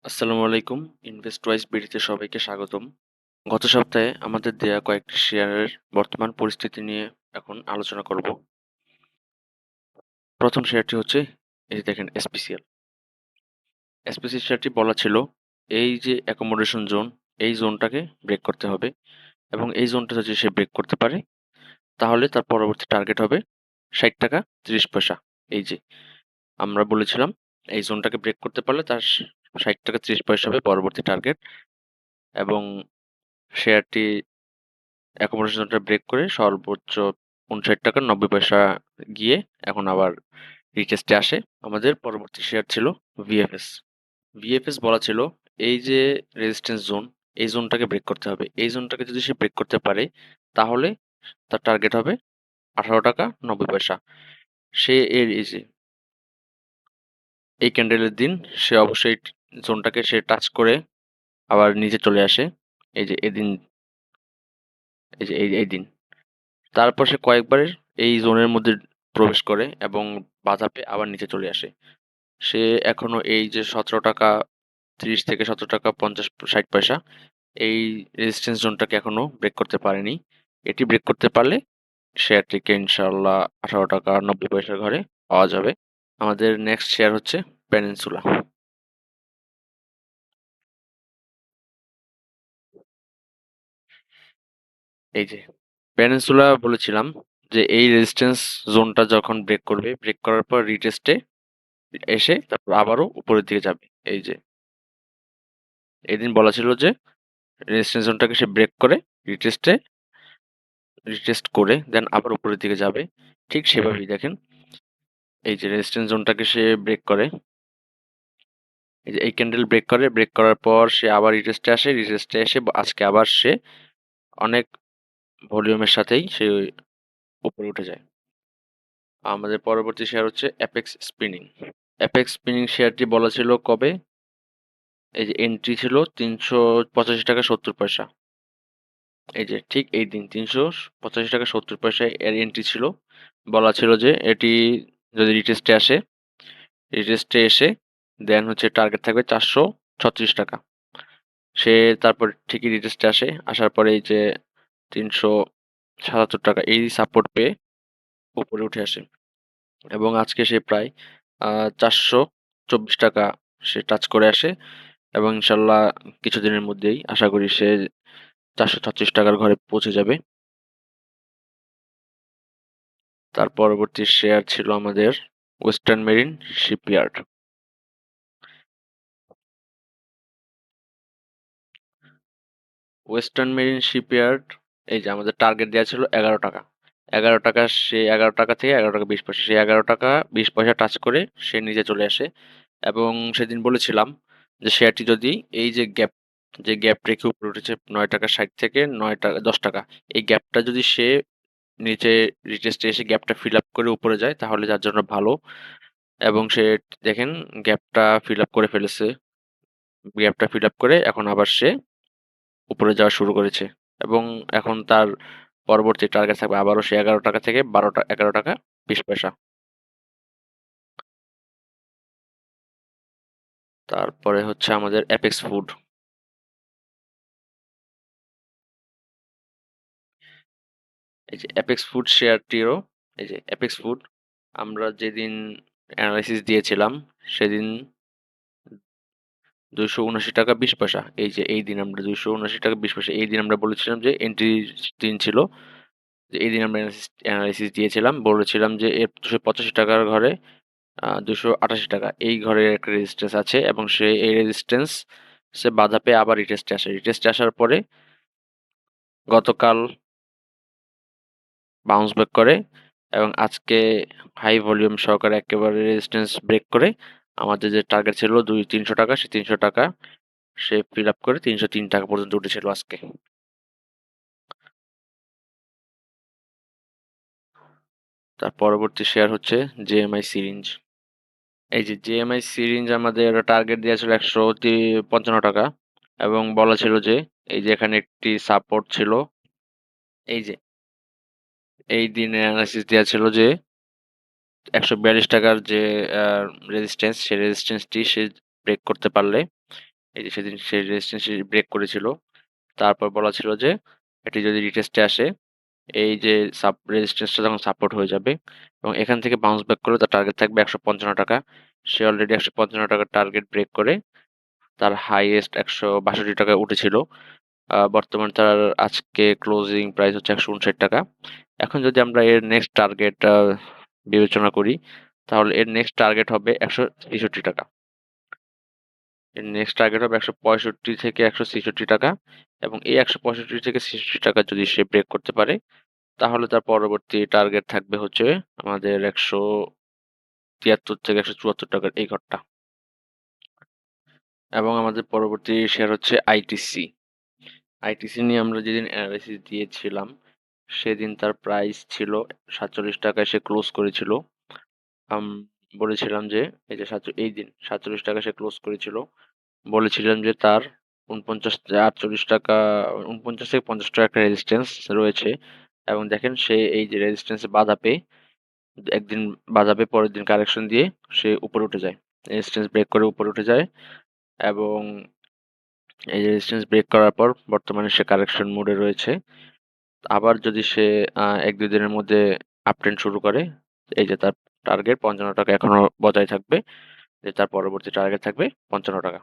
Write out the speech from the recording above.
আসসালামু আলাইকুম। ইনভেস্টওয়াইজ বিডিতে সবাইকে স্বাগতম। গত সপ্তাহে আমাদের দেয়া কয়েকটি শেয়ারের বর্তমান পরিস্থিতি নিয়ে এখন আলোচনা করব। প্রথম শেয়ারটি হচ্ছে এই যে দেখেন এসপিসিএল। এসপিসি শেয়ারটি বলা ছিল এই যে অ্যাকোমোডেশন জোন, এই জোনটাকে ব্রেক করতে হবে এবং এই জোনটা যদি সে ব্রেক করতে পারে তাহলে তার পরবর্তী টার্গেট হবে ৳৬০.৩০। এই যে আমরা বলেছিলাম এই জোনটাকে ব্রেক করতে পারলে তার ৳৬০.৩০ হবে পরবর্তী টার্গেট এবং শেয়ারটি অ্যাকোমোডেশনটা ব্রেক করে সর্বোচ্চ ৳৫৯.৯০ গিয়ে এখন আবার রিটেস্টে আসে। আমাদের পরবর্তী শেয়ার ছিল ভিএফএস। ভিএফএস বলা ছিল এই যে রেজিস্ট্যান্স জোন, এই জোনটাকে ব্রেক করতে হবে। এই জোনটাকে যদি সে ব্রেক করতে পারে তাহলে তার টার্গেট হবে ৳১৮.৯০। সে এই যে এই ক্যান্ডেলের দিন সে অবশ্যই জোনটাকে সে টাচ করে আবার নিচে চলে আসে। এই যে এদিন এই যে এই দিন। তারপর সে কয়েকবার এই জোনের মধ্যে প্রবেশ করে এবং বাধা পেয়ে আবার নিচে চলে আসে। সে এখনো এই যে ৳১৭.৩০ থেকে ৳১৭.৫০-৬০ এই রেজিস্ট্যান্স জোনটাকে এখনো ব্রেক করতে পারেনি। এটি ব্রেক করতে পারলে শেয়ারটিকে ইনশাআল্লাহ ৳১৮.৯০ র ঘরে পাওয়া যাবে। আমাদের নেক্সট শেয়ার হচ্ছে পেনিনসুলা। এই যে পেনিনসুলা বলেছিলাম যে এই রেজিস্ট্যান্স জোনটা যখন ব্রেক করবে, ব্রেক করার পর রিটেস্টে এসে তারপর আবারও উপরের দিকে যাবে। এই যে এদিন বলা ছিল যে রেজিস্ট্যান্স জোনটাকে সে ব্রেক করে রিটেস্টে রিটেস্ট করে দেন আবার উপরের দিকে যাবে। ঠিক সেভাবেই দেখেন এই যে রেজিস্ট্যান্স জোনটাকে সে ব্রেক করে। এই যে এই ক্যান্ডেল ব্রেক করে, ব্রেক করার পর সে আবার রিটেস্টে আসে। রিটেস্টে এসে আজকে আবার সে অনেক ভলিউমের সাথেই সে উপরে উঠে যায়। আমাদের পরবর্তী শেয়ার হচ্ছে অ্যাপেক্স স্পিনিং। অ্যাপেক্স স্পিনিং শেয়ারটি বলা ছিল কবে? এই যে এন্ট্রি ছিল ৳৩৮৫.৭০। এই যে ঠিক এই দিন ৳৩৮৫.৭০ এর এন্ট্রি ছিল। বলা ছিল যে এটি যদি রিটেস্টে আসে, রিটেস্টে এসে দেন হচ্ছে টার্গেট থাকবে ৳৪৩৬। সে তারপর ঠিকই রিটেস্টে আসে। আসার পরে এই যে ৳৩৭৭ এই সাপোর্ট পেয়ে উপরে উঠে আসে এবং আজকে সে প্রায় আ ৳৪২৪ সে টাচ করে আসে এবং ইনশাআল্লাহ কিছুদিনের মধ্যেই আশা করি সে ৳৪৩৬ র ঘরে পৌঁছে যাবে। তার পরবর্তী শেয়ার ছিল আমাদের western marine shipyard. Western marine shipyard এই যে আমাদের টার্গেট দেয়া ছিল ৳১১। ৳১১ সে ৳১১ থেকে ৳১১.২০ সে ৳১১.২০ টাচ করে সে নিচে চলে আসে এবং সেদিন বলেছিলাম যে শেয়ারটি যদি এই যে গ্যাপ যে গ্যাপ রেখে উপরে উঠেছে ৳৯.৬০ থেকে ৳৯ এই গ্যাপটা যদি সে নিচে রিটেস্টে এসে গ্যাপটা ফিল আপ করে উপরে যায় তাহলে তার জন্য ভালো এবং সে দেখেন গ্যাপটা ফিল আপ করে ফেলেছে। গ্যাপটা ফিল আপ করে এখন আবার সে উপরে যাওয়া শুরু করেছে এবং এখন তার পরবর্তী টার্গেট থাকবে আবারও সে ৳১১ থেকে ৳১১.২০। তারপরে হচ্ছে আমাদের অ্যাপেক্স ফুড। এই যে অ্যাপেক্স ফুড শেয়ারটিরও এই যে অ্যাপেক্স ফুড আমরা যেদিন এনালাইসিস দিয়েছিলাম সেদিন ৳২৭৯.২০ এই যে এই দিন আমরা ৳২৭৯.২০ এই দিন আমরা বলেছিলাম যে এন্ট্রির দিন ছিল। যে এই দিন আমরা এনালাইসিস দিয়েছিলাম। বলেছিলাম যে এর ৳৮৫ র ঘরে ৳২৮৮ এই ঘরের একটা রেজিস্ট্যান্স আছে এবং সে এই রেজিস্ট্যান্স সে বাধা পেয়ে আবার রিটেস্টে আসে। রিটেস্টে আসার পরে গতকাল বাউন্স ব্যাক করে এবং আজকে হাই ভলিউম সহকারে একেবারে রেজিস্ট্যান্স ব্রেক করে আমাদের যে টার্গেট ছিল ৳৩০০ সেই ৳৩০০ সে ফিল আপ করে ৳৩০৩ পর্যন্ত উঠেছিল আজকে। তার পরবর্তী শেয়ার হচ্ছে জেএমআই সিরিঞ্জ। এই যে জেএমআই সিরিঞ্জ আমাদের টার্গেট দেয়া ছিল ৳১৫৫ এবং বলা ছিল যে এই যে এখানে একটি সাপোর্ট ছিল। এই যে এই দিনে এনালাইসিস দেয়া ছিল যে ৳১৪২ র যে আ রেজিস্ট্যান্স সেই রেজিস্ট্যান্সটি সে ব্রেক করতে পারলে এই যে সেদিন সে রেজিস্ট্যান্সে ব্রেক করেছিল। তারপর বলা ছিল যে এটি যদি রিটেস্টে আসে, এই যে রেজিস্ট্যান্সটা যখন সাপোর্ট হয়ে যাবে এবং এখান থেকে বাউন্স ব্যাক করলে তার টার্গেট থাকবে ৳১৫৫। সে অলরেডি ৳১৫৫ টার্গেট ব্রেক করে তার হাইয়েস্ট ৳১৬২ উঠেছিল। বর্তমানে তার আজকে ক্লোজিং প্রাইস হচ্ছে ৳১৫৯। এখন যদি আমরা এর নেক্সট টার্গেট বিবেচনা করি, তাহলে এর নেক্সট টার্গেট হবে ৳১৬৩। এর নেক্সট টার্গেট হবে ১৬৫ থেকে ৳১৬৩ এবং এই ১৬৫ থেকে ৳৬৬ যদি সে ব্রেক করতে পারে, তাহলে তার পরবর্তী টার্গেট থাকবে হচ্ছে আমাদের ৳১৭৩ থেকে ৳১৭৪ এই ঘরটা। এবং আমাদের পরবর্তী শেয়ার হচ্ছে আইটিসি। আইটিসি নিয়ে আমরা যেদিন অ্যানালাইসিস দিয়েছিলাম, সেদিন তার প্রাইস ছিল ৳৪৭ সে ক্লোজ করেছিল। আম বলেছিলাম যে এই যে এই দিন ৳৪৭ সে ক্লোজ করেছিল। বলেছিলাম যে তার ৪৯ ৪৮ থেকে ৳৫০ একটা রেজিস্ট্যান্স রয়েছে এবং দেখেন সে এই যে রেজিস্ট্যান্সে বাধা পেয়ে একদিন বাধা পেয়ে পরের দিন কারেকশন দিয়ে সে উপরে উঠে যায়। রেজিস্ট্যান্স ব্রেক করে উপরে উঠে যায় এবং এই যে রেজিস্ট্যান্স ব্রেক করার পর বর্তমানে সে কারেকশন মোডে রয়েছে। আবার যদি সে ১-২ দিনের মধ্যে আপট্রেন্ড শুরু করে, এই যে তার টার্গেট ৳৫৫ এখনো বজায় থাকবে। যে তার পরবর্তী টার্গেট থাকবে ৳৫৫।